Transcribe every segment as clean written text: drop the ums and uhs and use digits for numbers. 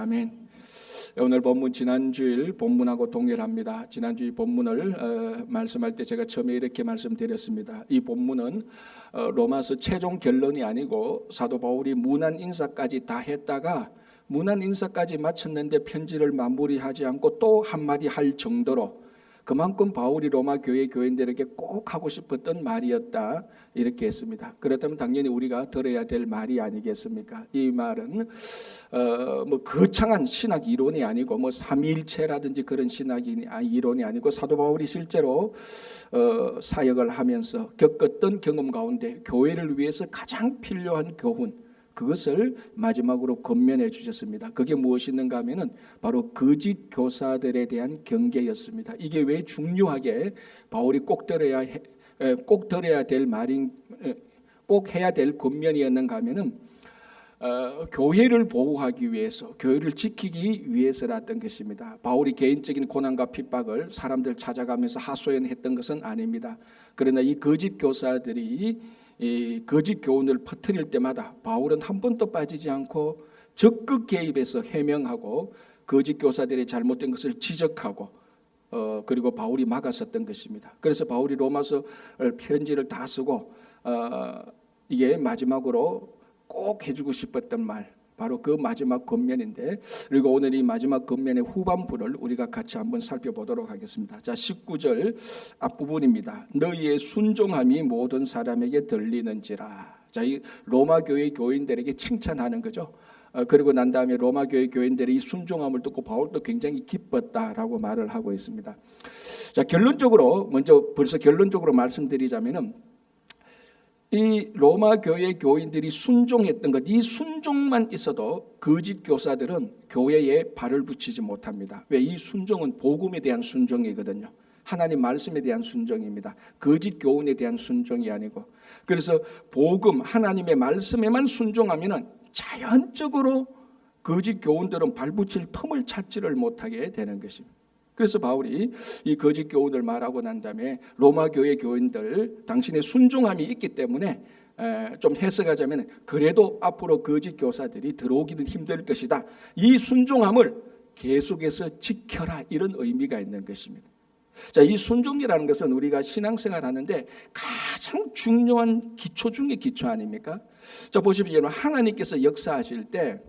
아멘. 오늘 본문 지난주일 본문하고 동일합니다. 지난주일 본문을 말씀할 때 제가 처음에 이렇게 말씀드렸습니다. 이 본문은 로마서 최종 결론이 아니고 사도 바울이 문안 인사까지 다 했다가 문안 인사까지 마쳤는데 편지를 마무리하지 않고 또 한마디 할 정도로 그만큼 바울이 로마 교회 교인들에게 꼭 하고 싶었던 말이었다, 이렇게 했습니다. 그렇다면 당연히 우리가 들어야 될 말이 아니겠습니까? 이 말은 거창한 신학 이론이 아니고 삼위일체라든지 그런 신학 이론이 아니고 사도 바울이 실제로 사역을 하면서 겪었던 경험 가운데 교회를 위해서 가장 필요한 교훈, 그것을 마지막으로 권면해 주셨습니다. 그게 무엇이었는가 하면은 바로 거짓 교사들에 대한 경계였습니다. 이게 왜 중요하게 바울이 꼭 들어야 될 말인, 꼭 해야 될 권면이었는가 하면은 교회를 보호하기 위해서, 교회를 지키기 위해서라던 것입니다. 바울이 개인적인 고난과 핍박을 사람들 찾아가면서 하소연했던 것은 아닙니다. 그러나 이 거짓 교사들이 이 거짓 교훈을 퍼뜨릴 때마다 바울은 한 번도 빠지지 않고 적극 개입해서 해명하고 거짓 교사들의 잘못된 것을 지적하고 그리고 바울이 막았었던 것입니다. 그래서 바울이 로마서 편지를 다 쓰고 이게 마지막으로 꼭 해주고 싶었던 말, 바로 그 마지막 권면인데, 그리고 오늘 이 마지막 권면의 후반부를 우리가 같이 한번 살펴보도록 하겠습니다. 자, 19절 앞부분입니다. 너희의 순종함이 모든 사람에게 들리는지라. 자, 이 로마 교회 교인들에게 칭찬하는 거죠. 그리고 난 다음에 로마 교회 교인들이 이 순종함을 듣고 바울도 굉장히 기뻤다라고 말을 하고 있습니다. 자, 벌써 결론적으로 말씀드리자면은 이 로마 교회 교인들이 순종했던 것, 이 순종만 있어도 거짓 교사들은 교회에 발을 붙이지 못합니다. 왜? 이 순종은 복음에 대한 순종이거든요. 하나님 말씀에 대한 순종입니다. 거짓 교훈에 대한 순종이 아니고. 그래서 복음, 하나님의 말씀에만 순종하면은 자연적으로 거짓 교훈들은 발붙일 틈을 찾지를 못하게 되는 것입니다. 그래서 바울이 이 거짓 교훈을 말하고 난 다음에 로마 교회 교인들, 당신의 순종함이 있기 때문에 좀 해석하자면 그래도 앞으로 거짓 교사들이 들어오기는 힘들 것이다, 이 순종함을 계속해서 지켜라, 이런 의미가 있는 것입니다. 자, 이 순종이라는 것은 우리가 신앙생활 하는데 가장 중요한 기초 중의 기초 아닙니까? 자, 보십시오. 여러분, 하나님께서 역사하실 때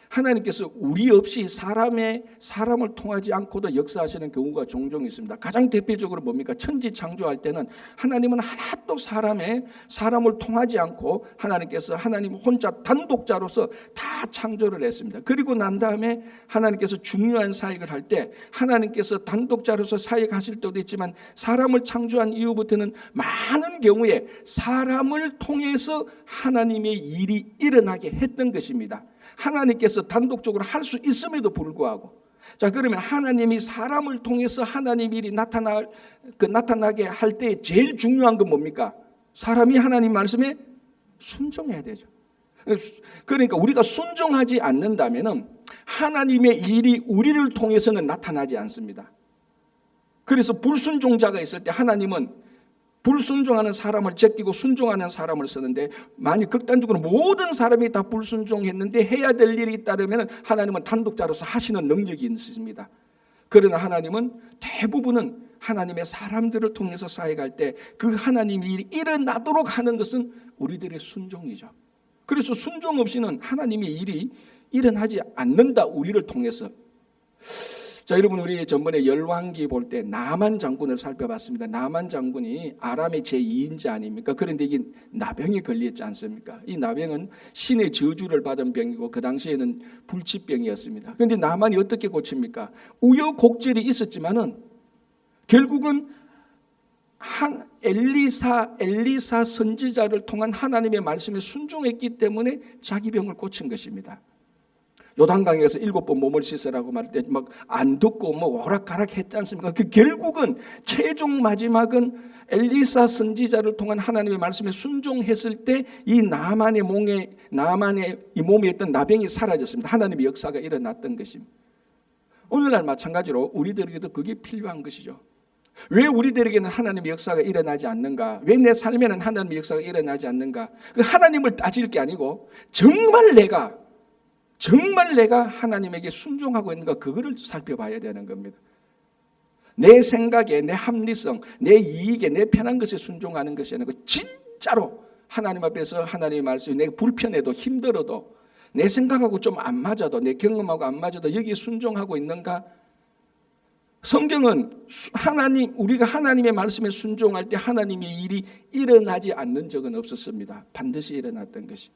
하나님께서 우리 없이 사람을 통하지 않고도 역사하시는 경우가 종종 있습니다. 가장 대표적으로 뭡니까? 천지 창조할 때는 하나님은 하나도 사람을 통하지 않고 하나님 혼자 단독자로서 다 창조를 했습니다. 그리고 난 다음에 하나님께서 중요한 사역을 할 때 하나님께서 단독자로서 사역하실 때도 있지만 사람을 창조한 이후부터는 많은 경우에 사람을 통해서 하나님의 일이 일어나게 했던 것입니다. 하나님께서 단독적으로 할 수 있음에도 불구하고, 자, 그러면 하나님이 사람을 통해서 하나님 일이 나타나게 할 때 제일 중요한 건 뭡니까? 사람이 하나님 말씀에 순종해야 되죠. 그러니까 우리가 순종하지 않는다면은 하나님의 일이 우리를 통해서는 나타나지 않습니다. 그래서 불순종자가 있을 때 하나님은 불순종하는 사람을 제끼고 순종하는 사람을 쓰는데, 만약 극단적으로 모든 사람이 다 불순종했는데 해야 될 일이 있다면 하나님은 단독자로서 하시는 능력이 있습니다. 그러나 하나님은 대부분은 하나님의 사람들을 통해서 사역할 때 그 하나님의 일이 일어나도록 하는 것은 우리들의 순종이죠. 그래서 순종 없이는 하나님의 일이 일어나지 않는다, 우리를 통해서. 자, 여러분, 우리 전번에 열왕기 볼 때 나만 장군을 살펴봤습니다. 나만 장군이 아람의 제2인자 아닙니까? 그런데 이게 나병이 걸렸지 않습니까? 이 나병은 신의 저주를 받은 병이고 그 당시에는 불치병이었습니다. 그런데 나만이 어떻게 고칩니까? 우여곡절이 있었지만은 결국은 한 엘리사 선지자를 통한 하나님의 말씀에 순종했기 때문에 자기 병을 고친 것입니다. 요단강에서 7번 몸을 씻으라고 말할 때 막 안 듣고 오락가락 했지 않습니까? 그 결국은 최종 마지막은 엘리사 선지자를 통한 하나님의 말씀에 순종했을 때 이 나만의 이 몸에 있던 나병이 사라졌습니다. 하나님의 역사가 일어났던 것입니다. 오늘날 마찬가지로 우리들에게도 그게 필요한 것이죠. 왜 우리들에게는 하나님의 역사가 일어나지 않는가? 왜 내 삶에는 하나님의 역사가 일어나지 않는가? 그 하나님을 따질 게 아니고 정말 내가 정말 내가 하나님에게 순종하고 있는가 그거를 살펴봐야 되는 겁니다. 내 생각에, 내 합리성, 내 이익에, 내 편한 것에 순종하는 것이 아니고 진짜로 하나님 앞에서 하나님의 말씀이 내가 불편해도 힘들어도 내 생각하고 좀 안 맞아도 내 경험하고 안 맞아도 여기에 순종하고 있는가? 성경은 우리가 하나님의 말씀에 순종할 때 하나님의 일이 일어나지 않는 적은 없었습니다. 반드시 일어났던 것이.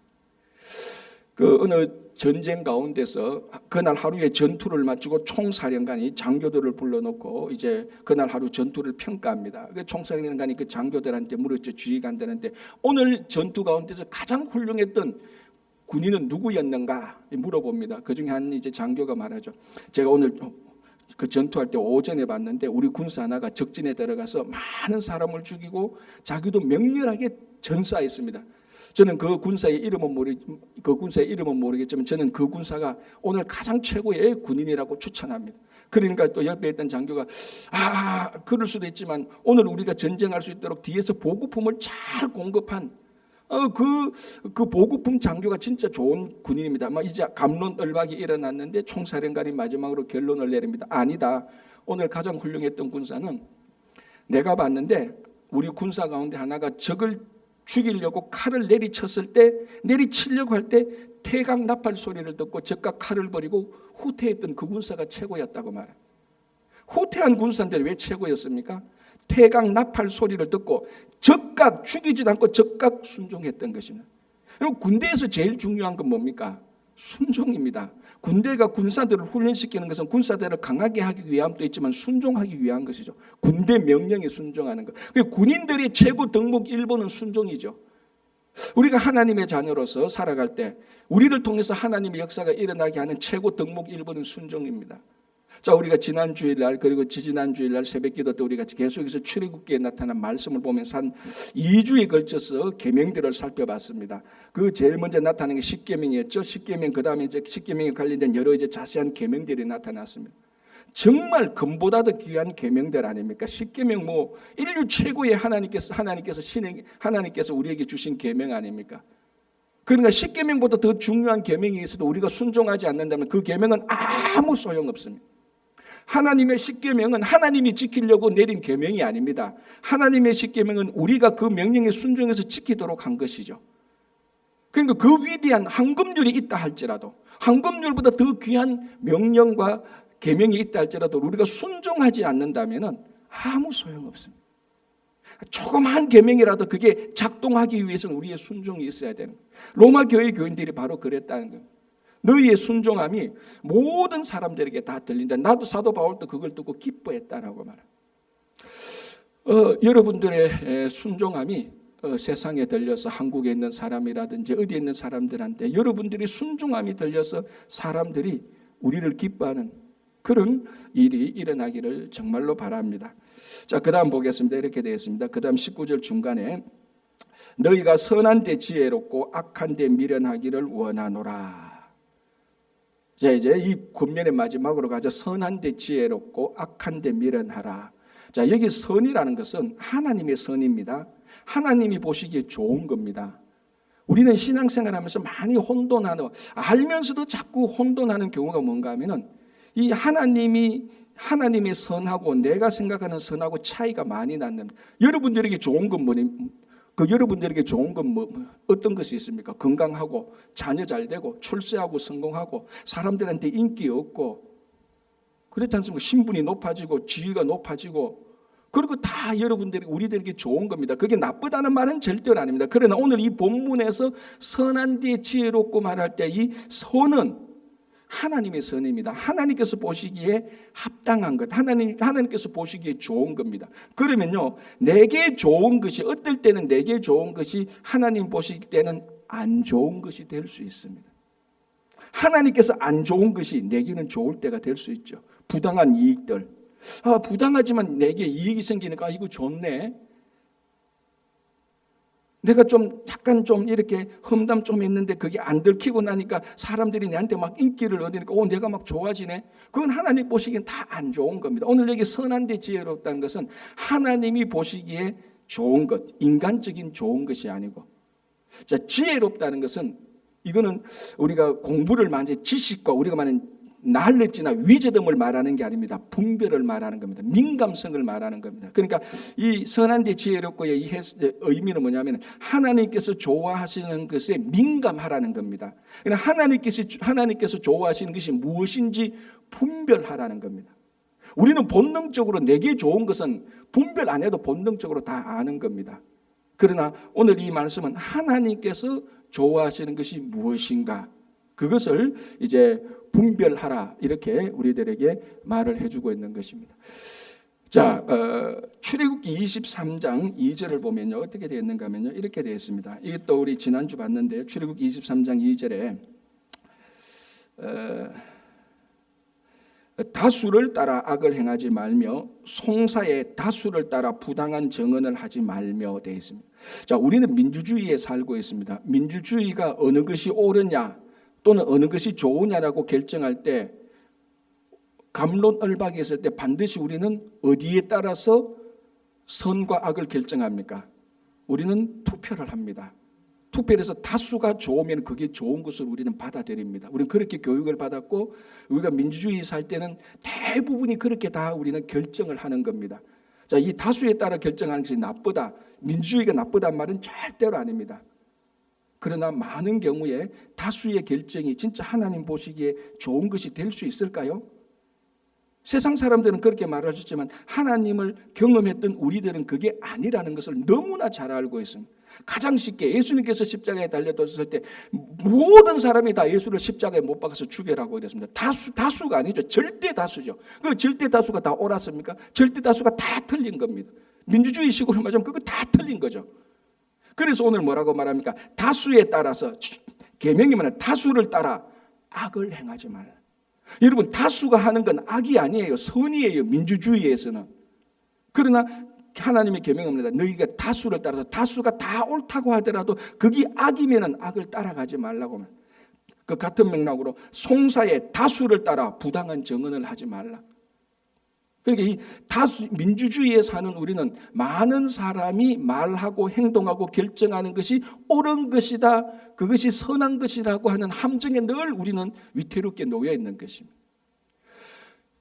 어느 전쟁 가운데서 그날 하루에 전투를 마치고 총사령관이 장교들을 불러놓고 이제 그날 하루 전투를 평가합니다. 총사령관이 그 장교들한테 물었죠. 지휘관들한테 오늘 전투 가운데서 가장 훌륭했던 군인은 누구였는가 물어봅니다. 그 중에 한 이제 장교가 말하죠. 제가 오늘 그 전투할 때 오전에 봤는데 우리 군사 하나가 적진에 들어가서 많은 사람을 죽이고 자기도 맹렬하게 전사했습니다. 저는 그 군사의 이름은 모르겠지만 저는 그 군사가 오늘 가장 최고의 군인이라고 추천합니다. 그러니까 또 옆에 있던 장교가 그럴 수도 있지만 오늘 우리가 전쟁할 수 있도록 뒤에서 보급품을 잘 공급한 그 보급품 장교가 진짜 좋은 군인입니다. 이제 갑론을박이 일어났는데 총사령관이 마지막으로 결론을 내립니다. 아니다. 오늘 가장 훌륭했던 군사는 내가 봤는데 우리 군사 가운데 하나가 적을 죽이려고 칼을 내리치려고 할 때 태강 나팔 소리를 듣고 적과 칼을 버리고 후퇴했던 그 군사가 최고였다고 말해요. 후퇴한 군사인데 왜 최고였습니까? 태강 나팔 소리를 듣고 적각 죽이지 않고 적각 순종했던 것입니다. 그리고 군대에서 제일 중요한 건 뭡니까? 순종입니다. 군대가 군사들을 훈련시키는 것은 군사들을 강하게 하기 위함도 있지만 순종하기 위한 것이죠. 군대 명령에 순종하는 것. 군인들의 최고 덕목 1번은 순종이죠. 우리가 하나님의 자녀로서 살아갈 때 우리를 통해서 하나님의 역사가 일어나게 하는 최고 덕목 1번은 순종입니다. 자, 우리가 지난 주일날 그리고 지지난 주일날 새벽기도 때 우리가 계속해서 출애굽기에 나타난 말씀을 보면서 한 2주에 걸쳐서 계명들을 살펴봤습니다. 그 제일 먼저 나타난 게 십계명이었죠. 십계명 그다음에 이제 십계명에 관련된 여러 이제 자세한 계명들이 나타났습니다. 정말 금보다도 귀한 계명들 아닙니까? 십계명 인류 최고의 하나님께서 우리에게 주신 계명 아닙니까? 그러니까 십계명보다 더 중요한 계명이 있어도 우리가 순종하지 않는다면 그 계명은 아무 소용없습니다. 하나님의 십계명은 하나님이 지키려고 내린 계명이 아닙니다. 하나님의 십계명은 우리가 그 명령에 순종해서 지키도록 한 것이죠. 그러니까 그 위대한 황금률이 있다 할지라도 황금률보다 더 귀한 명령과 계명이 있다 할지라도 우리가 순종하지 않는다면 아무 소용없습니다. 조그마한 계명이라도 그게 작동하기 위해서는 우리의 순종이 있어야 되는 거예요. 로마 교회 교인들이 바로 그랬다는 거예요. 너희의 순종함이 모든 사람들에게 다 들린다. 나도 사도 바울도 그걸 듣고 기뻐했다라고 말해요. 여러분들의 순종함이 세상에 들려서 한국에 있는 사람이라든지 어디에 있는 사람들한테 여러분들의 순종함이 들려서 사람들이 우리를 기뻐하는 그런 일이 일어나기를 정말로 바랍니다. 자, 그 다음 보겠습니다. 이렇게 되겠습니다. 그 다음 19절 중간에 너희가 선한 데 지혜롭고 악한 데 미련하기를 원하노라. 자, 이제 이 권면의 마지막으로 가자. 선한 데 지혜롭고 악한 데 미련하라. 자, 여기 선이라는 것은 하나님의 선입니다. 하나님이 보시기에 좋은 겁니다. 우리는 신앙생활하면서 많이 혼돈하는, 알면서도 자꾸 혼돈하는 경우가 뭔가 하면은 이 하나님의 선하고 내가 생각하는 선하고 차이가 많이 나는. 여러분들에게 좋은 건 뭐니? 여러분들에게 좋은 건 어떤 것이 있습니까? 건강하고 자녀 잘 되고 출세하고 성공하고 사람들한테 인기 얻고 그렇지 않습니까? 신분이 높아지고 지위가 높아지고 그리고 다 우리들에게 좋은 겁니다. 그게 나쁘다는 말은 절대로 아닙니다. 그러나 오늘 이 본문에서 선한 데 지혜롭고 말할 때 이 선은 하나님의 선입니다. 하나님께서 보시기에 합당한 것, 하나님께서 보시기에 좋은 겁니다. 그러면요, 내게 좋은 것이 어떨 때는 내게 좋은 것이 하나님 보실 때는 안 좋은 것이 될 수 있습니다. 하나님께서 안 좋은 것이 내게는 좋을 때가 될 수 있죠. 부당한 이익들, 부당하지만 내게 이익이 생기니까 이거 좋네. 내가 약간 이렇게 험담 좀 했는데 그게 안 들키고 나니까 사람들이 내한테 막 인기를 얻으니까 내가 막 좋아지네. 그건 하나님 보시기엔 다 안 좋은 겁니다. 오늘 여기 선한 데 지혜롭다는 것은 하나님이 보시기에 좋은 것, 인간적인 좋은 것이 아니고, 자, 지혜롭다는 것은 이거는 우리가 공부를 많이 지식과 우리가 말하는 날렸지나 위저덤을 말하는 게 아닙니다. 분별을 말하는 겁니다. 민감성을 말하는 겁니다. 그러니까 이 선한데 지혜롭고의 이 의미는 뭐냐면 하나님께서 좋아하시는 것에 민감하라는 겁니다. 그러니까 하나님께서 좋아하시는 것이 무엇인지 분별하라는 겁니다. 우리는 본능적으로 내게 좋은 것은 분별 안 해도 본능적으로 다 아는 겁니다. 그러나 오늘 이 말씀은 하나님께서 좋아하시는 것이 무엇인가, 그것을 이제 분별하라, 이렇게 우리들에게 말을 해주고 있는 것입니다. 자, 출애굽기 23장 2절을 보면요, 어떻게 되어 있는가 하면요, 이렇게 되어 있습니다. 이것도 우리 지난주 봤는데 출애굽기 23장 2절에 다수를 따라 악을 행하지 말며 송사의 다수를 따라 부당한 정언을 하지 말며 되어 있습니다. 자, 우리는 민주주의에 살고 있습니다. 민주주의가 어느 것이 옳으냐 또는 어느 것이 좋으냐라고 결정할 때, 갑론을박이 있을 때 반드시 우리는 어디에 따라서 선과 악을 결정합니까? 우리는 투표를 합니다. 투표를 해서 다수가 좋으면 그게 좋은 것을 우리는 받아들입니다. 우리는 그렇게 교육을 받았고, 우리가 민주주의 살 때는 대부분이 그렇게 다 우리는 결정을 하는 겁니다. 자, 이 다수에 따라 결정하는 것이 나쁘다, 민주주의가 나쁘단 말은 절대로 아닙니다. 그러나 많은 경우에 다수의 결정이 진짜 하나님 보시기에 좋은 것이 될 수 있을까요? 세상 사람들은 그렇게 말하셨지만 하나님을 경험했던 우리들은 그게 아니라는 것을 너무나 잘 알고 있습니다. 가장 쉽게 예수님께서 십자가에 달려졌을 때 모든 사람이 다 예수를 십자가에 못 박아서 죽여라고 그랬습니다. 다수가 아니죠. 절대 다수죠. 그 절대 다수가 다 옳았습니까? 절대 다수가 다 틀린 겁니다. 민주주의식으로 말하면 그거 다 틀린 거죠. 그래서 오늘 뭐라고 말합니까? 다수에 따라서, 계명이 뭐냐, 다수를 따라 악을 행하지 말라. 여러분, 다수가 하는 건 악이 아니에요. 선이에요. 민주주의에서는. 그러나 하나님의 계명입니다. 너희가 다수를 따라서, 다수가 다 옳다고 하더라도 그게 악이면은 악을 따라가지 말라고. 그 같은 맥락으로 송사의 다수를 따라 부당한 정언을 하지 말라. 그러니까 이 다수 민주주의에 사는 우리는 많은 사람이 말하고 행동하고 결정하는 것이 옳은 것이다, 그것이 선한 것이라고 하는 함정에 늘 우리는 위태롭게 놓여 있는 것입니다.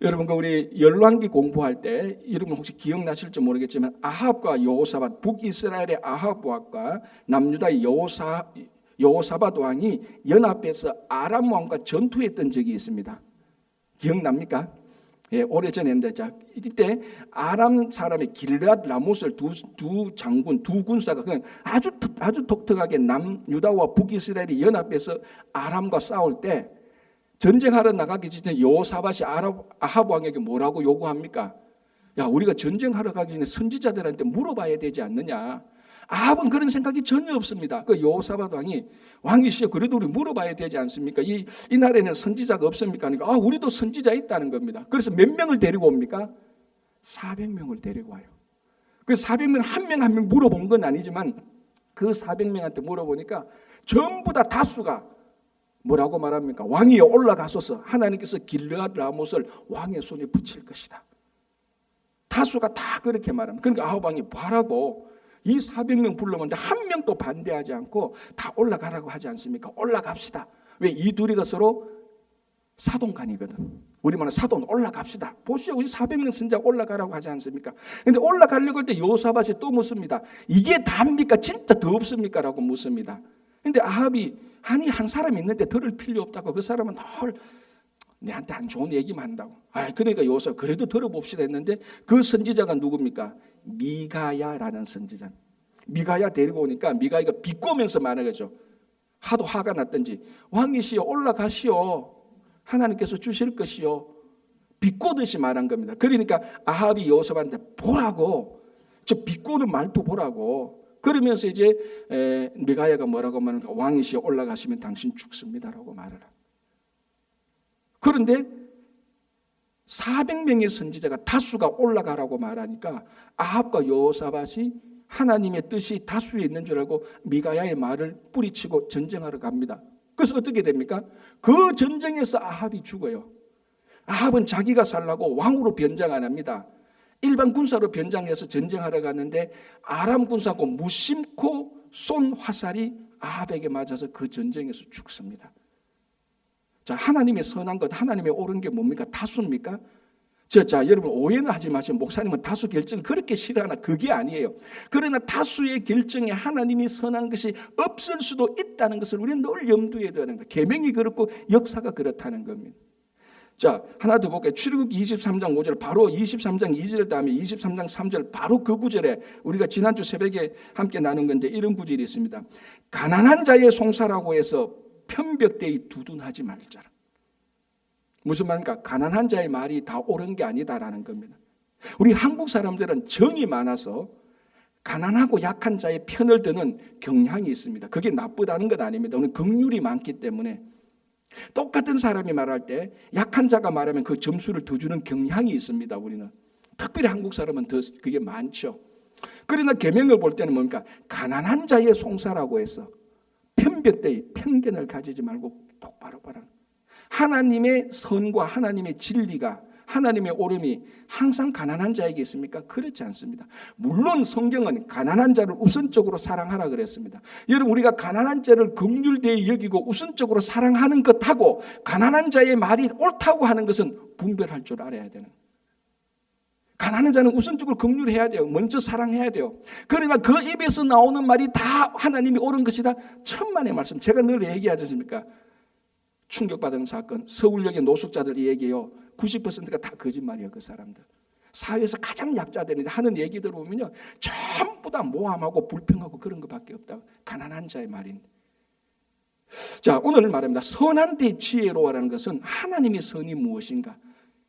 여러분, 우리 열왕기 공부할 때 여러분 혹시 기억나실지 모르겠지만 아합과 여호사밧, 북이스라엘의 아합 왕과 남유다의 여호사밧 왕이 연합해서 아람 왕과 전투했던 적이 있습니다. 기억납니까? 예, 오래전인데, 자, 이때 아람 사람의 길르앗 라못을 두 장군, 두 군사가 그냥 아주 독특하게 남유다와 북이스라엘이 연합해서 아람과 싸울 때, 전쟁하러 나가기 전에 여호사밧이 아합 왕에게 뭐라고 요구합니까? 야, 우리가 전쟁하러 가기 전에 선지자들한테 물어봐야 되지 않느냐? 아합은 그런 생각이 전혀 없습니다. 그 여호사밧 왕이시여, 그래도 우리 물어봐야 되지 않습니까? 이 나라에는 선지자가 없습니까? 그러니까 우리도 선지자 있다는 겁니다. 그래서 몇 명을 데리고 옵니까? 400명을 데리고 와요. 그 400명 한 명 한 명 물어본 건 아니지만 그 400명한테 물어보니까 전부 다 다수가 뭐라고 말합니까? 왕이여, 올라가소서. 하나님께서 길르앗 라못을 왕의 손에 붙일 것이다. 다수가 다 그렇게 말합니다. 그러니까 아합 왕이 뭐라고? 이 400명 불러오는데 한 명도 반대하지 않고 다 올라가라고 하지 않습니까? 올라갑시다. 왜? 이 둘이가 서로 사돈간이거든. 우리 말은 사돈, 올라갑시다. 보시오, 우리 400명 선지자 올라가라고 하지 않습니까? 근데 올라가려고 할 때 여호사밧이 또 묻습니다. 이게 답니까? 진짜 더 없습니까? 라고 묻습니다. 근데 아합이 아니, 한 사람 있는데 들을 필요 없다고. 그 사람은 늘 내한테 안 좋은 얘기만 한다고. 그러니까 여호사밧 그래도 들어봅시다 했는데 그 선지자가 누굽니까? 미가야라는 선지자. 미가야 데리고 오니까 미가야가 비꼬면서 말하겠죠. 하도 화가 났던지, 왕이시여, 올라가시오. 하나님께서 주실 것이요. 비꼬듯이 말한 겁니다. 그러니까 아합이 여호사밧한테 보라고, 저 비꼬는 말투 보라고. 그러면서 이제 미가야가 뭐라고 말하니까 왕이시여, 올라가시면 당신 죽습니다라고 말을. 그런데 400명의 선지자가 다수가 올라가라고 말하니까 아합과 여호사밧이 하나님의 뜻이 다수에 있는 줄 알고 미가야의 말을 뿌리치고 전쟁하러 갑니다. 그래서 어떻게 됩니까? 그 전쟁에서 아합이 죽어요. 아합은 자기가 살라고 왕으로 변장 안 합니다. 일반 군사로 변장해서 전쟁하러 갔는데 아람 군사하고 무심코 쏜 화살이 아합에게 맞아서 그 전쟁에서 죽습니다. 자, 하나님의 선한 것, 하나님의 옳은 게 뭡니까? 다수입니까? 자, 여러분 오해는 하지 마시고 목사님은 다수 결정을 그렇게 싫어하나? 그게 아니에요. 그러나 다수의 결정에 하나님이 선한 것이 없을 수도 있다는 것을 우리는 늘 염두에 둬야 합니다. 계명이 그렇고 역사가 그렇다는 겁니다. 자, 하나 더 볼게요. 출애굽기 23장 5절, 바로 23장 2절 다음에 23장 3절, 바로 그 구절에 우리가 지난주 새벽에 함께 나눈 건데 이런 구절이 있습니다. 가난한 자의 송사라고 해서 편벽되이 두둔하지 말자라. 무슨 말입니까? 가난한 자의 말이 다 옳은 게 아니다라는 겁니다. 우리 한국 사람들은 정이 많아서 가난하고 약한 자의 편을 드는 경향이 있습니다. 그게 나쁘다는 건 아닙니다. 우리는 긍휼이 많기 때문에 똑같은 사람이 말할 때 약한 자가 말하면 그 점수를 더 주는 경향이 있습니다. 우리는 특별히 한국 사람은 더 그게 많죠. 그러나 계명을 볼 때는 뭡니까? 가난한 자의 송사라고 해서 편벽되이 편견을 가지지 말고 똑바로 봐라. 하나님의 선과 하나님의 진리가, 하나님의 옳음이 항상 가난한 자에게 있습니까? 그렇지 않습니다. 물론 성경은 가난한 자를 우선적으로 사랑하라 그랬습니다. 여러분, 우리가 가난한 자를 긍휼되이 여기고 우선적으로 사랑하는 것하고 가난한 자의 말이 옳다고 하는 것은 분별할 줄 알아야 되는. 가난한 자는 우선적으로 긍휼해야 돼요. 먼저 사랑해야 돼요. 그러나 그 입에서 나오는 말이 다 하나님이 옳은 것이다. 천만의 말씀. 제가 늘 얘기하지 않습니까? 충격받은 사건, 서울역의 노숙자들 얘기해요. 90%가 다 거짓말이에요. 그 사람들. 사회에서 가장 약자들이 하는 얘기 들어보면요, 전부 다 모함하고 불평하고 그런 것밖에 없다. 가난한 자의 말인데. 자, 오늘 말합니다. 선한 데 지혜로워라는 것은 하나님의 선이 무엇인가?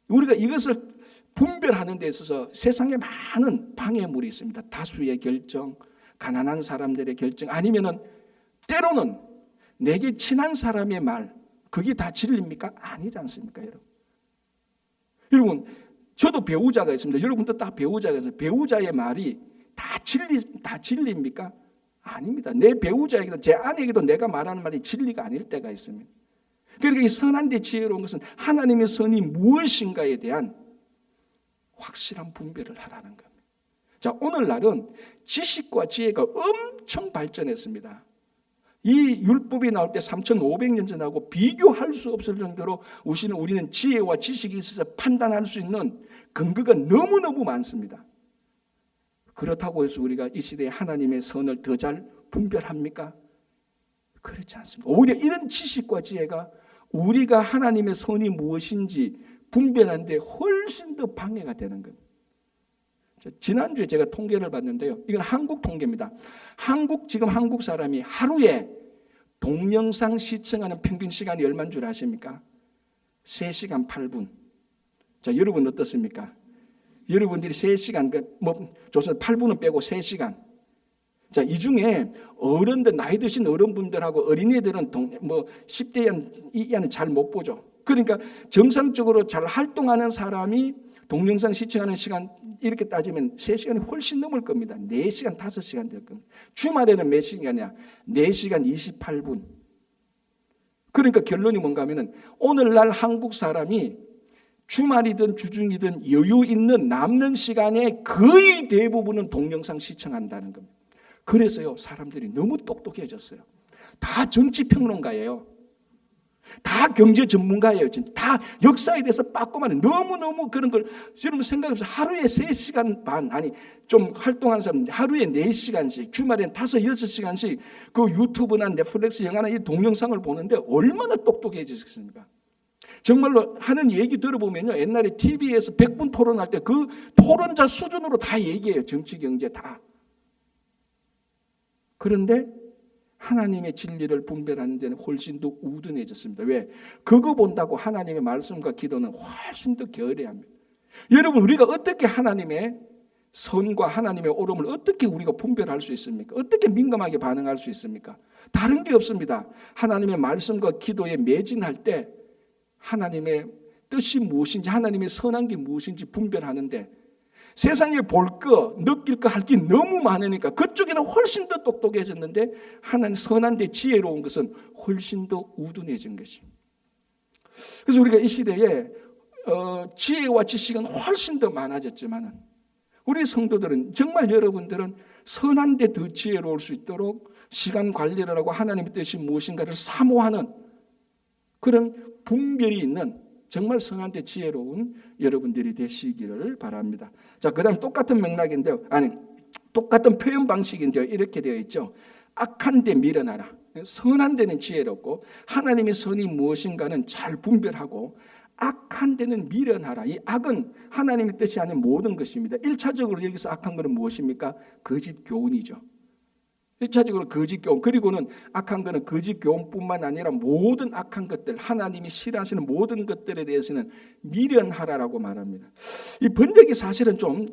우리가 이것을 분별하는 데 있어서 세상에 많은 방해물이 있습니다. 다수의 결정, 가난한 사람들의 결정, 아니면은 때로는 내게 친한 사람의 말, 그게 다 진리입니까? 아니지 않습니까, 여러분? 여러분, 저도 배우자가 있습니다. 여러분도 다 배우자가 있어요. 배우자의 말이 다 진리입니까? 아닙니다. 내 배우자에게도 제 아내에게도 내가 말하는 말이 진리가 아닐 때가 있습니다. 그러니까 이 선한 데 지혜로운 것은 하나님의 선이 무엇인가에 대한 확실한 분별을 하라는 겁니다. 자, 오늘날은 지식과 지혜가 엄청 발전했습니다. 이 율법이 나올 때 3,500년 전하고 비교할 수 없을 정도로 우리는 지혜와 지식이 있어서 판단할 수 있는 근거가 너무너무 많습니다. 그렇다고 해서 우리가 이 시대에 하나님의 선을 더 잘 분별합니까? 그렇지 않습니다. 오히려 이런 지식과 지혜가 우리가 하나님의 선이 무엇인지 분별하는 데 훨씬 더 방해가 되는 겁니다. 지난주에 제가 통계를 봤는데요. 이건 한국 통계입니다. 지금 한국 사람이 하루에 동영상 시청하는 평균 시간이 얼마인 줄 아십니까? 3시간 8분. 자, 여러분 어떻습니까? 여러분들이 3시간, 조선 8분은 빼고 3시간. 자, 이 중에 어른들, 나이 드신 어른분들하고 어린이들은 10대 이하는 잘 못 보죠. 그러니까 정상적으로 잘 활동하는 사람이 동영상 시청하는 시간 이렇게 따지면 3시간이 훨씬 넘을 겁니다. 4시간, 5시간 될 겁니다. 주말에는 몇 시간이냐? 4시간 28분. 그러니까 결론이 뭔가 하면은 오늘날 한국 사람이 주말이든 주중이든 여유 있는 남는 시간에 거의 대부분은 동영상 시청한다는 겁니다. 그래서요, 사람들이 너무 똑똑해졌어요. 다 정치평론가예요. 다 경제 전문가예요. 진짜. 다 역사에 대해서 빠꼼하네. 너무너무 그런 걸 여러분 생각해보세요. 하루에 3시간 반, 아니 좀 활동하는 사람 하루에 4시간씩, 주말엔 5, 6시간씩 그 유튜브나 넷플릭스 영화나 이 동영상을 보는데 얼마나 똑똑해지셨습니까? 정말로 하는 얘기 들어보면요, 옛날에 TV에서 100분 토론할 때 그 토론자 수준으로 다 얘기해요. 정치, 경제 다. 그런데 하나님의 진리를 분별하는 데는 훨씬 더 우둔해졌습니다. 왜? 그거 본다고 하나님의 말씀과 기도는 훨씬 더 게으르합니다. 여러분, 우리가 어떻게 하나님의 선과 하나님의 옳음을 어떻게 우리가 분별할 수 있습니까? 어떻게 민감하게 반응할 수 있습니까? 다른 게 없습니다. 하나님의 말씀과 기도에 매진할 때 하나님의 뜻이 무엇인지, 하나님의 선한 게 무엇인지 분별하는데 세상에 볼 거, 느낄 거, 할 게 너무 많으니까 그쪽에는 훨씬 더 똑똑해졌는데 하나님 선한 데 지혜로운 것은 훨씬 더 우둔해진 것이. 그래서 우리가 이 시대에 지혜와 지식은 훨씬 더 많아졌지만 우리 성도들은, 정말 여러분들은 선한 데 더 지혜로울 수 있도록 시간 관리를 하고 하나님의 뜻이 무엇인가를 사모하는 그런 분별이 있는 정말 성한데 지혜로운 여러분들이 되시기를 바랍니다. 자, 그다음 똑같은 맥락인데요. 똑같은 표현 방식인데요. 이렇게 되어 있죠. 악한 데 미련하라. 선한 데는 지혜롭고 하나님의 선이 무엇인가는 잘 분별하고 악한 데는 미련하라. 이 악은 하나님의 뜻이 아닌 모든 것입니다. 1차적으로 여기서 악한 것은 무엇입니까? 거짓 교훈이죠. 1차적으로 거짓 교훈, 그리고는 악한 것은 거짓 교훈뿐만 아니라 모든 악한 것들, 하나님이 싫어하시는 모든 것들에 대해서는 미련하라라고 말합니다. 이 번역이 사실은 좀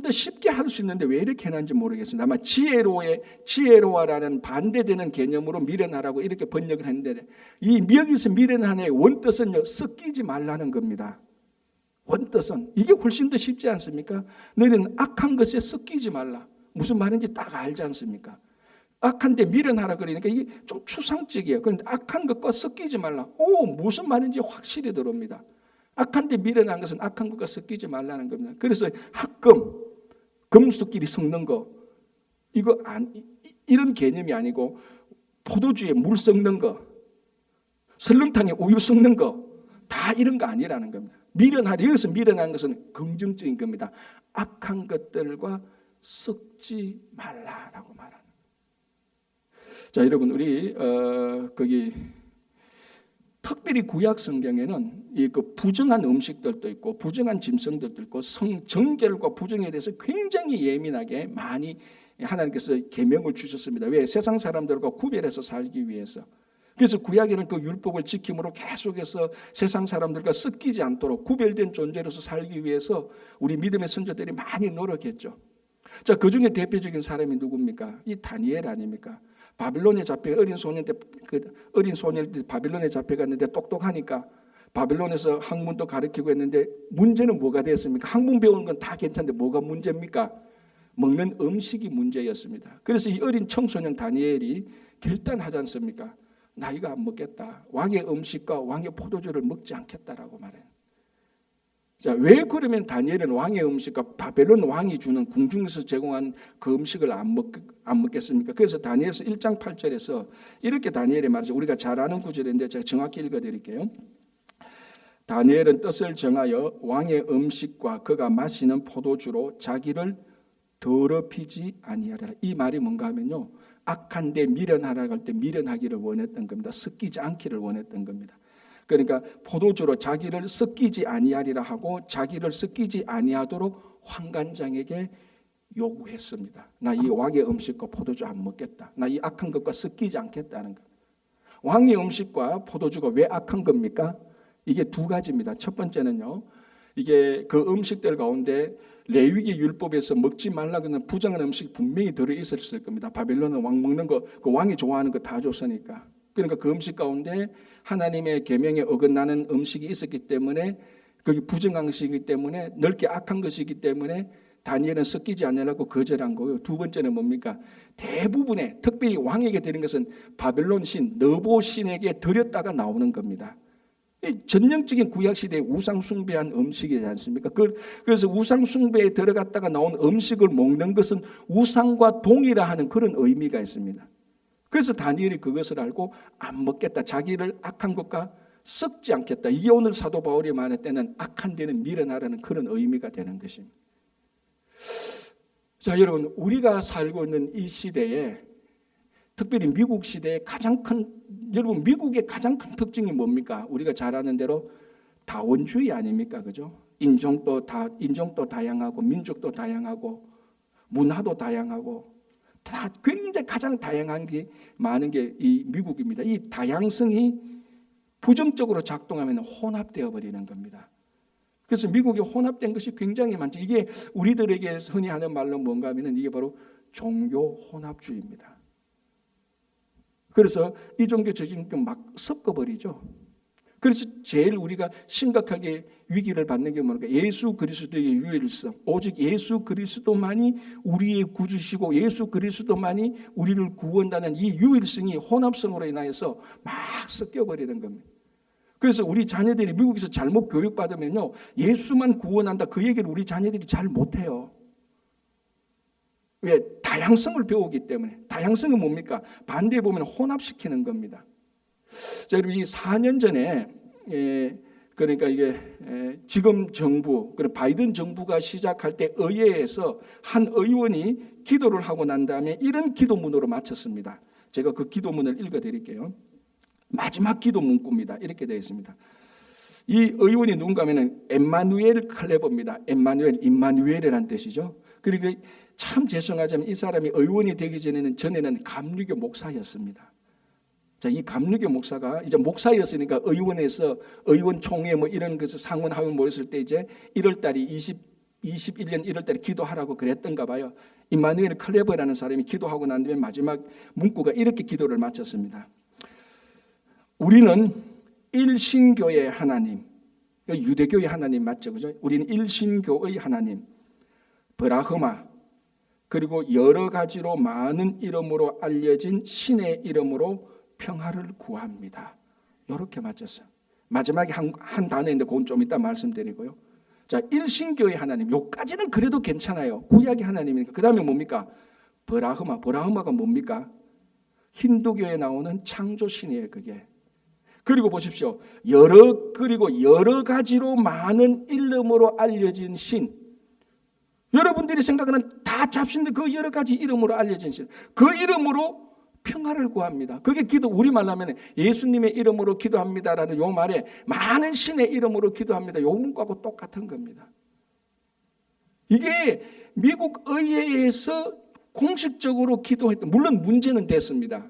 더 쉽게 할 수 있는데 왜 이렇게 해놨는지 모르겠습니다. 아마 지혜로워라는 반대되는 개념으로 미련하라고 이렇게 번역을 했는데, 이 여기서 미련하는 원뜻은요, 섞이지 말라는 겁니다. 원뜻은 이게 훨씬 더 쉽지 않습니까? 너희는 악한 것에 섞이지 말라. 무슨 말인지 딱 알지 않습니까? 악한데 미련하라 그러니까 이게 좀 추상적이에요. 그런데 악한 것과 섞이지 말라. 무슨 말인지 확실히 들어옵니다. 악한데 미련한 것은 악한 것과 섞이지 말라는 겁니다. 그래서 합금, 금수끼리 섞는 거, 이런 개념이 아니고 포도주에 물 섞는 거, 설렁탕에 우유 섞는 거, 다 이런 거 아니라는 겁니다. 미련하라, 여기서 미련한 것은 긍정적인 겁니다. 악한 것들과 섞지 말라라고 말하는. 자, 여러분, 우리 거기 특별히 구약 성경에는 그 부정한 음식들도 있고 부정한 짐승들도 있고 정결과 부정에 대해서 굉장히 예민하게 많이 하나님께서 계명을 주셨습니다. 왜? 세상 사람들과 구별해서 살기 위해서. 그래서 구약에는 그 율법을 지킴으로 계속해서 세상 사람들과 섞이지 않도록 구별된 존재로서 살기 위해서 우리 믿음의 선조들이 많이 노력했죠. 자, 그 중에 대표적인 사람이 누굽니까? 이 다니엘 아닙니까? 바빌론에 잡혀 어린 소년 때 바빌론에 잡혀갔는데 똑똑하니까 바빌론에서 학문도 가르치고 했는데 문제는 뭐가 됐습니까? 학문 배우는 건 다 괜찮은데 뭐가 문제입니까? 먹는 음식이 문제였습니다. 그래서 이 어린 청소년 다니엘이 결단하지 않습니까? 나 이거 안 먹겠다. 왕의 음식과 왕의 포도주를 먹지 않겠다라고 말해요. 자, 왜 그러면 다니엘은 왕의 음식과 바벨론 왕이 주는 궁중에서 제공한 그 음식을 안 먹겠습니까? 그래서 다니엘서 1장 8절에서 이렇게 다니엘이 말하죠. 우리가 잘 아는 구절인데 제가 정확히 읽어드릴게요. 다니엘은 뜻을 정하여 왕의 음식과 그가 마시는 포도주로 자기를 더럽히지 아니하리라. 이 말이 뭔가 하면요, 악한 데 미련하라고 할 때 미련하기를 원했던 겁니다. 섞이지 않기를 원했던 겁니다. 그러니까 포도주로 자기를 섞이지 아니하리라 하고 자기를 섞이지 아니하도록 환관장에게 요구했습니다. 나 이 왕의 음식과 포도주 안 먹겠다. 나 이 악한 것과 섞이지 않겠다는 것. 왕의 음식과 포도주가 왜 악한 겁니까? 이게 두 가지입니다. 첫 번째는요, 이게 그 음식들 가운데 레위기 율법에서 먹지 말라고 하는 부정한 음식 분명히 들어 있었을 겁니다. 바벨론은 왕 먹는 거, 그 왕이 좋아하는 거 다 줬으니까. 그러니까 그 음식 가운데 하나님의 계명에 어긋나는 음식이 있었기 때문에, 그게 부정한 것이기 때문에, 넓게 악한 것이기 때문에 다니엘은 섞이지 않으려고 거절한 거고요. 두 번째는 뭡니까? 대부분의, 특별히 왕에게 드린 것은 바벨론 신, 느보 신에게 드렸다가 나오는 겁니다. 전형적인 구약시대의 우상숭배한 음식이지 않습니까? 그래서 우상숭배에 들어갔다가 나온 음식을 먹는 것은 우상과 동일하는 그런 의미가 있습니다. 그래서 다니엘이 그것을 알고 안 먹겠다. 자기를 악한 것과 섞지 않겠다. 이게 오늘 사도 바울이 말할 때는 악한 데는 미련하라는 그런 의미가 되는 것입니다. 자, 여러분, 우리가 살고 있는 이 시대에, 특별히 미국 시대의 여러분, 미국의 가장 큰 특징이 뭡니까? 우리가 잘 아는 대로 다원주의 아닙니까? 그죠? 인종도 다양하고, 민족도 다양하고, 문화도 다양하고, 다 굉장히 가장 다양한 게 많은 게 이 미국입니다. 이 다양성이 부정적으로 작동하면 혼합되어 버리는 겁니다. 그래서 미국이 혼합된 것이 굉장히 많죠. 이게 우리들에게 흔히 하는 말로 뭔가 하면 이게 바로 종교 혼합주의입니다. 그래서 이 종교 저 종교 막 섞어버리죠. 그래서 제일 우리가 심각하게 위기를 받는 게 뭔가, 예수 그리스도의 유일성, 오직 예수 그리스도만이 우리의 구주시고 예수 그리스도만이 우리를 구원하는 이 유일성이 혼합성으로 인하여서 막 섞여버리는 겁니다. 그래서 우리 자녀들이 미국에서 잘못 교육받으면요, 예수만 구원한다 그 얘기를 우리 자녀들이 잘 못해요. 왜? 다 다양성을 배우기 때문에. 다양성은 뭡니까? 반대에 보면 혼합시키는 겁니다. 자, 이 4년 전에 그러니까 이게 지금 정부, 바이든 정부가 시작할 때 의회에서 한 의원이 기도를 하고 난 다음에 이런 기도문으로 마쳤습니다. 제가 그 기도문을 읽어드릴게요. 마지막 기도 문구입니다. 이렇게 되어 있습니다. 이 의원이 누군가 하면은 엠마누엘 클레버입니다. 임마누엘이라는 뜻이죠. 그리고 참 죄송하지만 이 사람이 의원이 되기 전에는 감리교 목사였습니다. 자, 이 감리교 목사가 이제 목사였으니까 의원에서 의원총회 뭐 이런 것을 상원하원 모였을 때 이제 1월달이 21년 1월달에 기도하라고 그랬던가 봐요. 임마누엘 클레버라는 사람이 기도하고 난 뒤에 마지막 문구가 이렇게 기도를 마쳤습니다. 우리는 일신교의 하나님, 유대교의 하나님 맞죠, 그죠? 우리는 일신교의 하나님, 브라흐마, 그리고 여러 가지로 많은 이름으로 알려진 신의 이름으로 평화를 구합니다. 이렇게 맞췄어요. 마지막에 한 단어인데 그건 좀 이따 말씀드리고요. 자, 일신교의 하나님, 요까지는 그래도 괜찮아요. 구약의 하나님이니까. 그 다음에 뭡니까? 브라흐마가 뭡니까? 힌두교에 나오는 창조신이에요, 그게. 그리고 보십시오. 그리고 여러 가지로 많은 이름으로 알려진 신. 여러분들이 생각하는 다 잡신들 그 여러 가지 이름으로 알려진 신. 그 이름으로 평화를 구합니다. 그게 기도, 우리말로 하면 예수님의 이름으로 기도합니다라는 요 말에 많은 신의 이름으로 기도합니다. 요 문구하고 똑같은 겁니다. 이게 미국 의회에서 공식적으로 기도했던, 물론 문제는 됐습니다.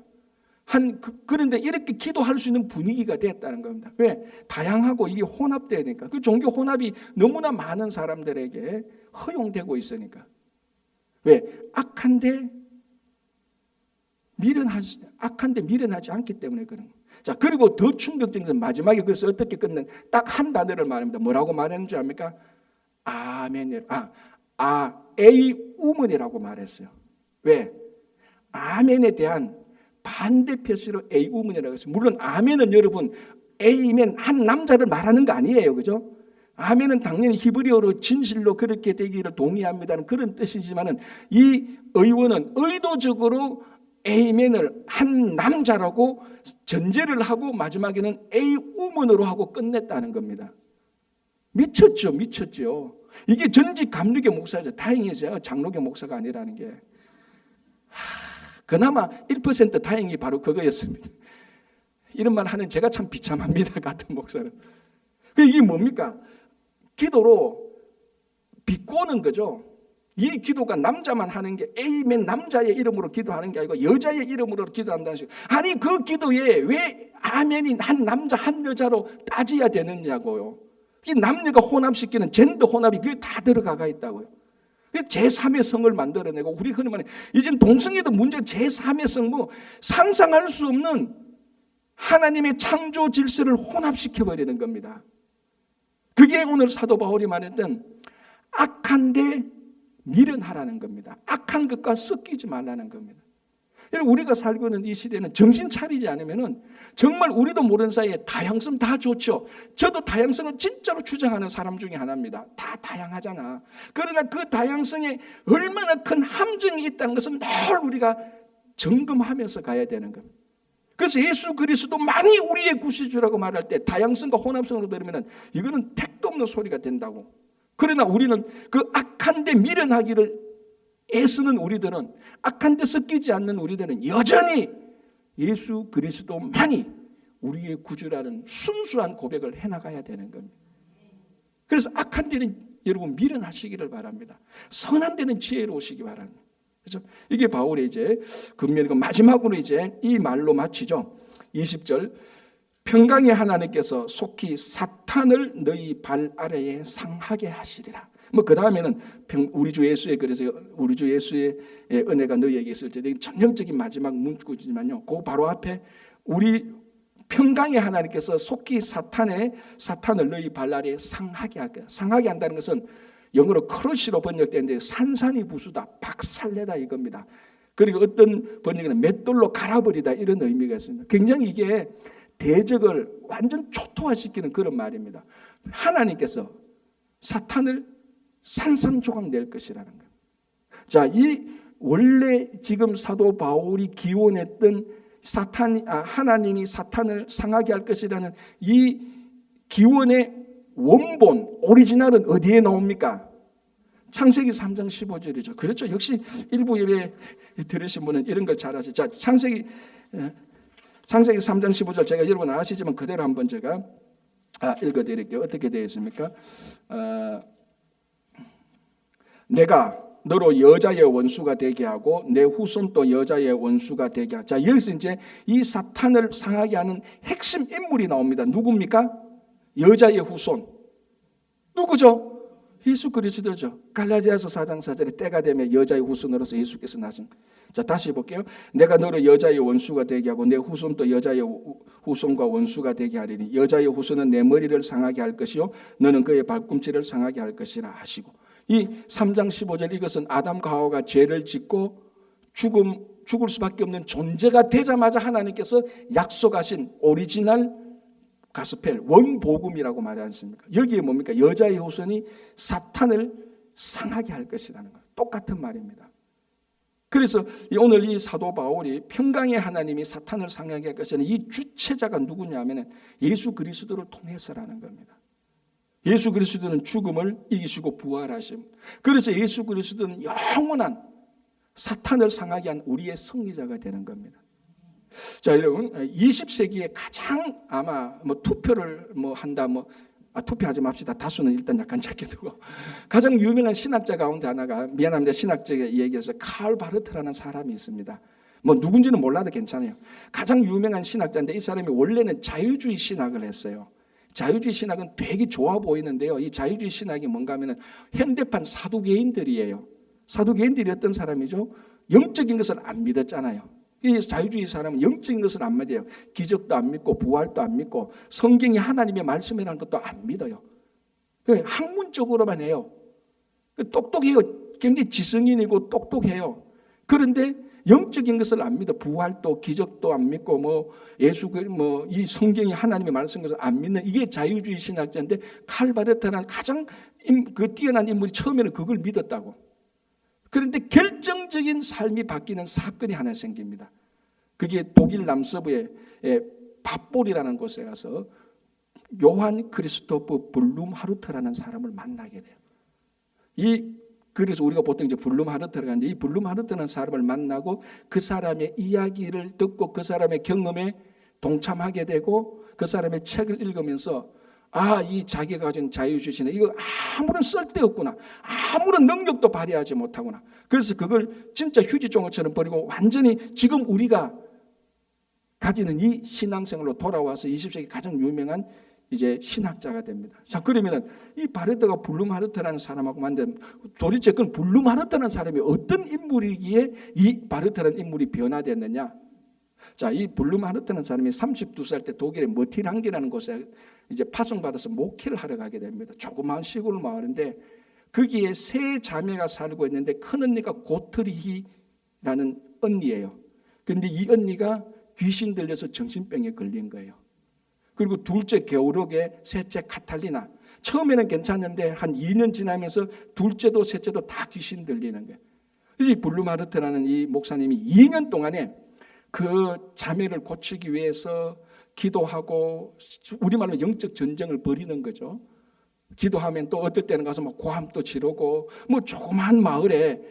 그런데 이렇게 기도할 수 있는 분위기가 됐다는 겁니다. 왜? 다양하고 이게 혼합돼야 되니까. 그 종교 혼합이 너무나 많은 사람들에게 허용되고 있으니까. 왜? 악한데 미련하지 않기 때문에 그런 거예요. 자, 그리고 더 충격적인 건 마지막에 그래서 어떻게 끝낸 딱 한 단어를 말합니다. 뭐라고 말했는지 압니까? 에이우먼이라고 말했어요. 왜? 아멘에 대한 반대 표시로 에이우먼이라고 했어요. 물론 아멘은 여러분 에이멘 한 남자를 말하는 거 아니에요, 그죠? 아멘은 당연히 히브리어로 진실로 그렇게 되기를 동의합니다는 그런 뜻이지만은 이 의원은 의도적으로 에이멘을 한 남자라고 전제를 하고 마지막에는 에이우먼으로 하고 끝냈다는 겁니다. 미쳤죠. 이게 전직 감리교 목사죠. 다행히 제가 장로교 목사가 아니라는 게. 그나마 1% 다행히 바로 그거였습니다. 이런 말 하는 제가 참 비참합니다. 같은 목사는. 이게 뭡니까? 기도로 비꼬는 거죠. 이 기도가 남자만 하는 게 에이멘 남자의 이름으로 기도하는 게 아니고 여자의 이름으로 기도한다는 식으로. 아니 그 기도에 왜 아멘이 한 남자 한 여자로 따져야 되느냐고요. 이 남녀가 혼합시키는 젠더 혼합이 그게 다 들어가 있다고요. 제3의 성을 만들어내고 우리 흔히 말해 이젠 동성애도 문제 제3의 성 뭐 상상할 수 없는 하나님의 창조 질서를 혼합시켜버리는 겁니다. 그게 오늘 사도 바울이 말했던 악한데 미련하라는 겁니다. 악한 것과 섞이지 말라는 겁니다. 우리가 살고 있는 이 시대는 정신 차리지 않으면 정말 우리도 모르는 사이에 다양성 다 좋죠. 저도 다양성을 진짜로 주장하는 사람 중에 하나입니다. 다 다양하잖아. 그러나 그 다양성에 얼마나 큰 함정이 있다는 것은 늘 우리가 점검하면서 가야 되는 겁니다. 그래서 예수 그리스도만이 우리의 구세주라고 말할 때 다양성과 혼합성으로 들으면 이거는 택도 없는 소리가 된다고. 그러나 우리는 그 악한데 미련하기를 애쓰는 우리들은, 악한데 섞이지 않는 우리들은 여전히 예수 그리스도만이 우리의 구주라는 순수한 고백을 해나가야 되는 겁니다. 그래서 악한 데는 여러분 미련하시기를 바랍니다. 선한 데는 지혜로우시기 바랍니다. 그렇죠? 이게 바울의 이제 금면이고 마지막으로 이제 이 말로 마치죠. 20절 평강의 하나님께서 속히 사탄을 너희 발 아래에 상하게 하시리라. 뭐 그 다음에는 우리 주 예수의 그래서 우리 주 예수의 은혜가 너희에게 있을 때 전형적인 마지막 문구지만요. 그 바로 앞에 우리 평강의 하나님께서 속히 사탄을 너희 발 아래에 상하게 할게요. 상하게 한다는 것은 영어로 크러쉬로 번역되는데 산산이 부수다, 박살내다 이겁니다. 그리고 어떤 번역에는 맷돌로 갈아버리다 이런 의미가 있습니다. 굉장히 이게 대적을 완전 초토화시키는 그런 말입니다. 하나님께서 사탄을 산산조각 낼 것이라는 거예요. 자, 이 원래 지금 사도 바울이 기원했던 하나님이 사탄을 상하게 할 것이라는 이 기원의 원본, 오리지널은 어디에 나옵니까? 창세기 3장 15절이죠. 그렇죠. 역시 일부 예배 들으신 분은 이런 걸 잘 아시죠. 자, 창세기 3장 15절 제가 여러분 아시지만 그대로 한번 제가 읽어드릴게요. 어떻게 되어 있습니까? 내가 너로 여자의 원수가 되게 하고 내 후손도 여자의 원수가 되게 하자. 자, 여기서 이제 이 사탄을 상하게 하는 핵심 인물이 나옵니다. 누굽니까? 여자의 후손. 누구죠? 예수 그리스도죠. 갈라디아서 4장 4절에 때가 되면 여자의 후손으로서 예수께서 나신. 자, 다시 볼게요. 내가 너를 여자의 원수가 되게 하고 내 후손도 여자의 후손과 원수가 되게 하리니 여자의 후손은 내 머리를 상하게 할 것이요 너는 그의 발꿈치를 상하게 할 것이라 하시고. 이 3장 15절 이것은 아담과 하와가 죄를 짓고 죽을 수밖에 없는 존재가 되자마자 하나님께서 약속하신 오리지널 가스펠 원복음이라고 말하지 않습니까? 여기에 뭡니까? 여자의 후손이 사탄을 상하게 할 것이라는 거예요. 똑같은 말입니다. 그래서 오늘 이 사도 바울이 평강의 하나님이 사탄을 상하게 할 것이라는 이 주체자가 누구냐면 예수 그리스도를 통해서라는 겁니다. 예수 그리스도는 죽음을 이기시고 부활하심. 그래서 예수 그리스도는 영원한 사탄을 상하게 한 우리의 승리자가 되는 겁니다. 자, 여러분 20세기에 가장 아마 투표를 한다 투표하지 맙시다. 다수는 일단 약간 작게 두고 가장 유명한 신학자 가운데 하나가 미안합니다. 신학자의 얘기에서 칼 바르트라는 사람이 있습니다. 누군지는 몰라도 괜찮아요. 가장 유명한 신학자인데 이 사람이 원래는 자유주의 신학을 했어요. 자유주의 신학은 되게 좋아 보이는데요. 이 자유주의 신학이 뭔가 하면은 현대판 사두개인들이에요. 사두개인들이 어떤 사람이죠? 영적인 것을 안 믿었잖아요. 이 자유주의 사람은 영적인 것을 안 믿어요. 기적도 안 믿고 부활도 안 믿고 성경이 하나님의 말씀이라는 것도 안 믿어요. 학문적으로만 해요. 똑똑해요. 굉장히 지성인이고 똑똑해요. 그런데 영적인 것을 안 믿어. 부활도 기적도 안 믿고 이 성경이 하나님의 말씀 것을 안 믿는 이게 자유주의 신학자인데 칼 바르트라는 가장 뛰어난 인물이 처음에는 그걸 믿었다고. 그런데 결정적인 삶이 바뀌는 사건이 하나 생깁니다. 그게 독일 남서부의 밭볼이라는 곳에 가서 요한 크리스토프 블룸하르트라는 사람을 만나게 돼요. 그래서 우리가 보통 이제 블룸하르트를 가는데 이 블룸하르트라는 사람을 만나고 그 사람의 이야기를 듣고 그 사람의 경험에 동참하게 되고 그 사람의 책을 읽으면서 이 자기가 가진 자유주의는 이거 아무런 쓸데없구나. 아무런 능력도 발휘하지 못하구나. 그래서 그걸 진짜 휴지종처럼 버리고 완전히 지금 우리가 가지는 이 신앙생활로 돌아와서 20세기 가장 유명한 이제 신학자가 됩니다. 자, 그러면은 이 바르트가 블룸하르트라는 사람하고 만든 도대체 그 블룸하르트라는 사람이 어떤 인물이기에 이 바르트라는 인물이 변화됐느냐? 자, 이 블룸하르트라는 사람이 32살 때 독일의 머티랑기라는 곳에 이제 파송받아서 목회를 하러 가게 됩니다. 조그마한 시골 마을인데 거기에 세 자매가 살고 있는데 큰 언니가 고트리히라는 언니예요. 그런데 이 언니가 귀신 들려서 정신병에 걸린 거예요. 그리고 둘째 게오르게, 셋째 카탈리나. 처음에는 괜찮은데 한 2년 지나면서 둘째도 셋째도 다 귀신 들리는 거예요. 그래서 이 블룸하르트라는 이 목사님이 2년 동안에 그 자매를 고치기 위해서 기도하고 우리말로 영적 전쟁을 벌이는 거죠. 기도하면 또 어떨 때는 가서 고함도 지르고 조그만 마을에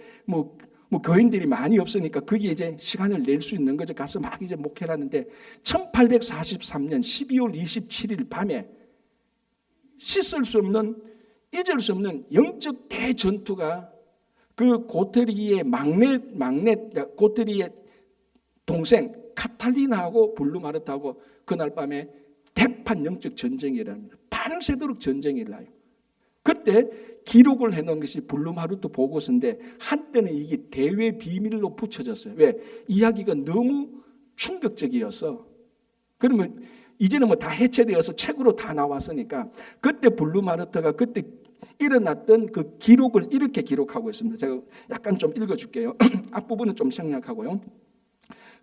교인들이 많이 없으니까 거기에 이제 시간을 낼 수 있는 거죠. 가서 막 이제 목회를 하는데 1843년 12월 27일 밤에 씻을 수 없는 잊을 수 없는 영적 대전투가 그 고트리의 막내 고트리의 동생 카탈리나하고 블룸하르트하고 그날 밤에 대판 영적 전쟁이 일어납니다. 밤새도록 전쟁이 일어나요. 그때 기록을 해놓은 것이 블룸하르트 보고서인데 한때는 이게 대외 비밀로 붙여졌어요. 왜? 이야기가 너무 충격적이어서. 그러면 이제는 다 해체되어서 책으로 다 나왔으니까 그때 블룸하르트가 그때 일어났던 그 기록을 이렇게 기록하고 있습니다. 제가 약간 좀 읽어줄게요. 앞부분은 좀 생략하고요.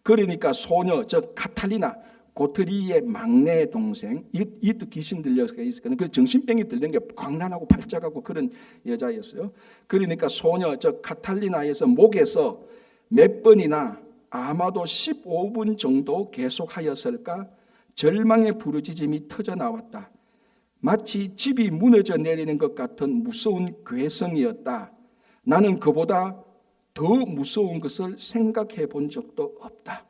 그러니까 소녀, 즉 카탈리나, 고트리의 막내 동생, 이도 귀신 들려서 있었거든요. 그 정신병이 들린 게 광란하고 발작하고 그런 여자였어요. 그러니까 소녀, 즉 카탈리나에서 목에서 몇 번이나 아마도 15분 정도 계속하였을까 절망의 부르짖음이 터져 나왔다. 마치 집이 무너져 내리는 것 같은 무서운 괴성이었다. 나는 그보다 더 무서운 것을 생각해 본 적도 없다.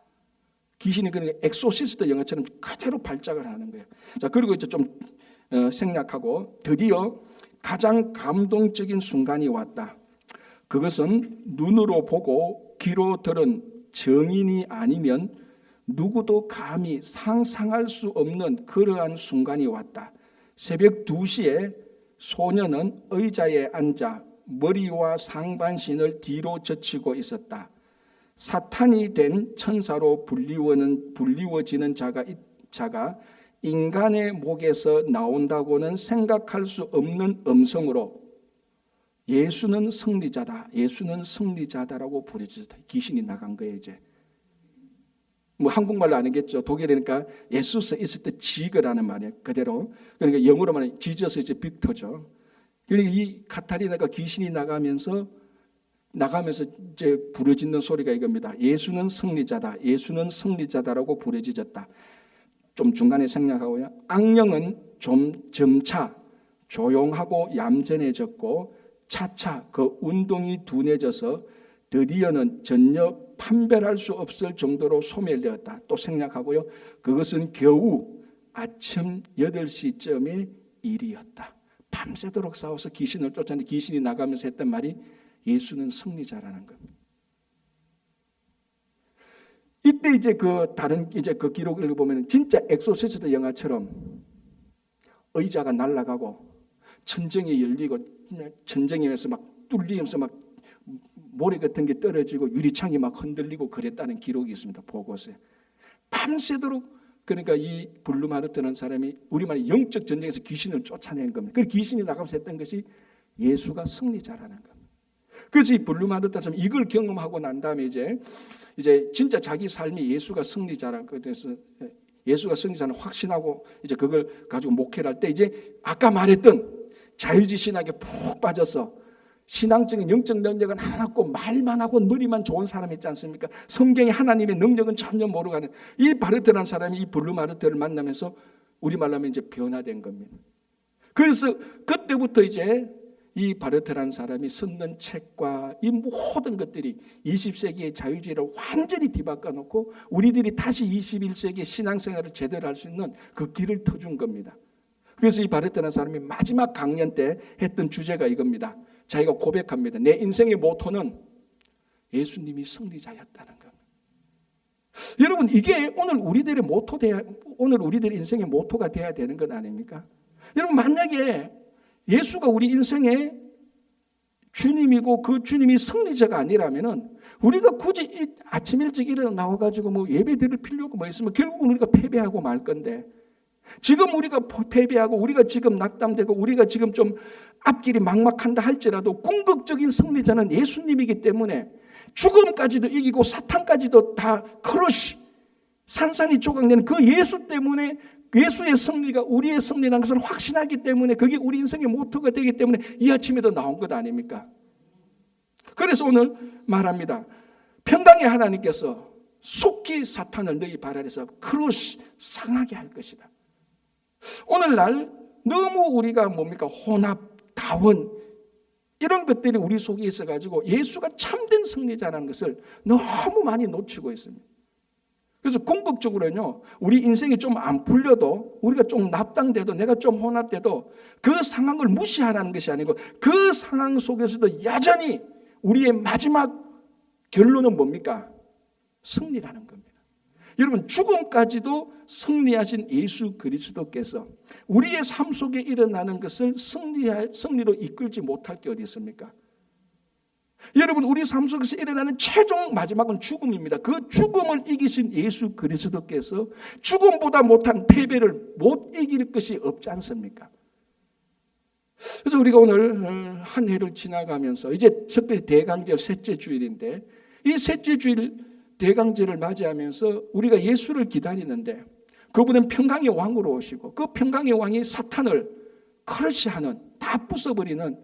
귀신이 그러니까 엑소시스트 영화처럼 그대로 발작을 하는 거예요. 자, 그리고 이제 좀 생략하고 드디어 가장 감동적인 순간이 왔다. 그것은 눈으로 보고 귀로 들은 정인이 아니면 누구도 감히 상상할 수 없는 그러한 순간이 왔다. 새벽 2시에 소녀는 의자에 앉아 머리와 상반신을 뒤로 젖히고 있었다. 사탄이 된 천사로 불리워지는 자가 인간의 목에서 나온다고는 생각할 수 없는 음성으로 예수는 승리자다, 예수는 승리자다라고 부르짖었다. 귀신이 나간 거예요. 이제 뭐 한국말로 아니겠죠. 독일이니까 예수스 is the 지그라는 말이에요. 그대로. 그러니까 영어로 말하면 지저스 이제 빅터죠. 그러니까 이 카타리나가 귀신이 나가면서 이제 부르짖는 소리가 이겁니다. 예수는 승리자다, 예수는 승리자다라고 부르짖었다. 좀 중간에 생략하고요. 악령은 좀 점차 조용하고 얌전해졌고 차차 그 운동이 둔해져서 드디어는 전혀 판별할 수 없을 정도로 소멸되었다. 또 생략하고요. 그것은 겨우 아침 8시쯤의 일이었다. 밤새도록 싸워서 귀신을 쫓았는데 귀신이 나가면서 했던 말이 예수는 승리자라는 겁니다. 이때 이제 그 기록을 보면 진짜 엑소시스트 영화처럼 의자가 날아가고 천정이 열리고 천정에서 막 뚫리면서 막 모래 같은 게 떨어지고 유리창이 막 흔들리고 그랬다는 기록이 있습니다. 보고서에. 밤새도록 그러니까 이 블루마르트라는 사람이 우리말에 영적 전쟁에서 귀신을 쫓아낸 겁니다. 그 귀신이 나가서 했던 것이 예수가 승리자라는 겁니다. 그래서 이 블루마르트는 이걸 경험하고 난 다음에 이제 진짜 자기 삶이 예수가 승리자라는 것에서 예수가 승리자는 확신하고 이제 그걸 가지고 목회를 할 때 이제 아까 말했던 자유주의 신학에 푹 빠져서 신앙적인 영적 능력은 안 없고 말만 하고 머리만 좋은 사람 있지 않습니까? 성경의 하나님의 능력은 전혀 모르고 하는 이 바르트라는 사람이 이 블루마르트를 만나면서 우리말로 하면 이제 변화된 겁니다. 그래서 그때부터 이제 이 바르트라는 사람이 쓰는 책과 이 모든 것들이 20세기의 자유주의를 완전히 뒤바꿔 놓고 우리들이 다시 21세기의 신앙생활을 제대로 할 수 있는 그 길을 터준 겁니다. 그래서 이 바르트라는 사람이 마지막 강연 때 했던 주제가 이겁니다. 자기가 고백합니다. 내 인생의 모토는 예수님이 승리자였다는 겁니다. 여러분 이게 오늘 우리들의 인생의 모토가 돼야 되는 것 아닙니까? 여러분 만약에 예수가 우리 인생의 주님이고 그 주님이 승리자가 아니라면은 우리가 굳이 아침 일찍 일어나 나와가지고 뭐 예배 드릴 필요가 뭐 있으면 결국은 우리가 패배하고 말 건데 지금 우리가 패배하고 우리가 지금 낙담되고 우리가 지금 좀 앞길이 막막한다 할지라도 궁극적인 승리자는 예수님이기 때문에 죽음까지도 이기고 사탄까지도 다 크러쉬 산산이 조각내는 그 예수 때문에 예수의 승리가 우리의 승리라는 것을 확신하기 때문에 그게 우리 인생의 모토가 되기 때문에 이 아침에도 나온 것 아닙니까? 그래서 오늘 말합니다. 평강의 하나님께서 속히 사탄을 너희 발 아래서 크러쉬 상하게 할 것이다. 오늘날 너무 우리가 혼합, 다원 이런 것들이 우리 속에 있어가지고 예수가 참된 승리자라는 것을 너무 많이 놓치고 있습니다. 그래서 궁극적으로는요, 우리 인생이 좀 안 풀려도 우리가 좀 납당돼도 내가 좀 혼합돼도 그 상황을 무시하라는 것이 아니고 그 상황 속에서도 여전히 우리의 마지막 결론은 뭡니까? 승리라는 겁니다. 여러분 죽음까지도 승리하신 예수 그리스도께서 우리의 삶 속에 일어나는 것을 승리로 이끌지 못할 게 어디 있습니까? 여러분 우리 삶 속에서 일어나는 최종 마지막은 죽음입니다. 그 죽음을 이기신 예수 그리스도께서 죽음보다 못한 패배를 못 이길 것이 없지 않습니까? 그래서 우리가 오늘 한 해를 지나가면서 이제 특별히 대강절 셋째 주일인데 이 셋째 주일 대강절을 맞이하면서 우리가 예수를 기다리는데 그분은 평강의 왕으로 오시고 그 평강의 왕이 사탄을 크러쉬하는 다 부숴버리는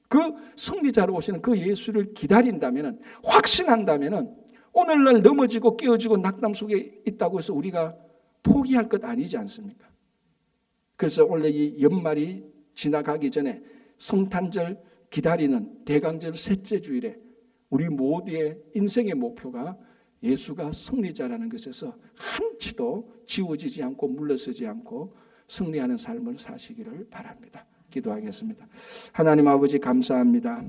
그 승리자로 오시는 그 예수를 기다린다면 확신한다면 오늘날 넘어지고 깨어지고 낙담 속에 있다고 해서 우리가 포기할 것 아니지 않습니까? 그래서 원래 이 연말이 지나가기 전에 성탄절 기다리는 대강절 셋째 주일에 우리 모두의 인생의 목표가 예수가 승리자라는 것에서 한치도 지워지지 않고 물러서지 않고 승리하는 삶을 사시기를 바랍니다. 기도하겠습니다. 하나님 아버지 감사합니다.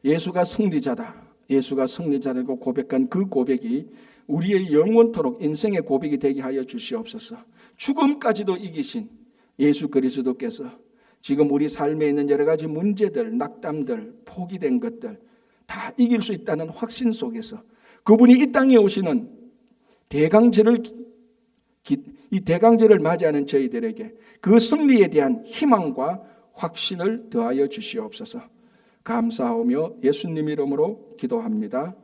예수가 승리자다. 예수가 승리자라고 고백한 그 고백이 우리의 영원토록 인생의 고백이 되게 하여 주시옵소서. 죽음까지도 이기신 예수 그리스도께서 지금 우리 삶에 있는 여러 가지 문제들, 낙담들, 포기된 것들 다 이길 수 있다는 확신 속에서 그분이 이 땅에 오시는 이 대강제를 맞이하는 저희들에게 그 승리에 대한 희망과 확신을 더하여 주시옵소서. 감사하며 예수님 이름으로 기도합니다.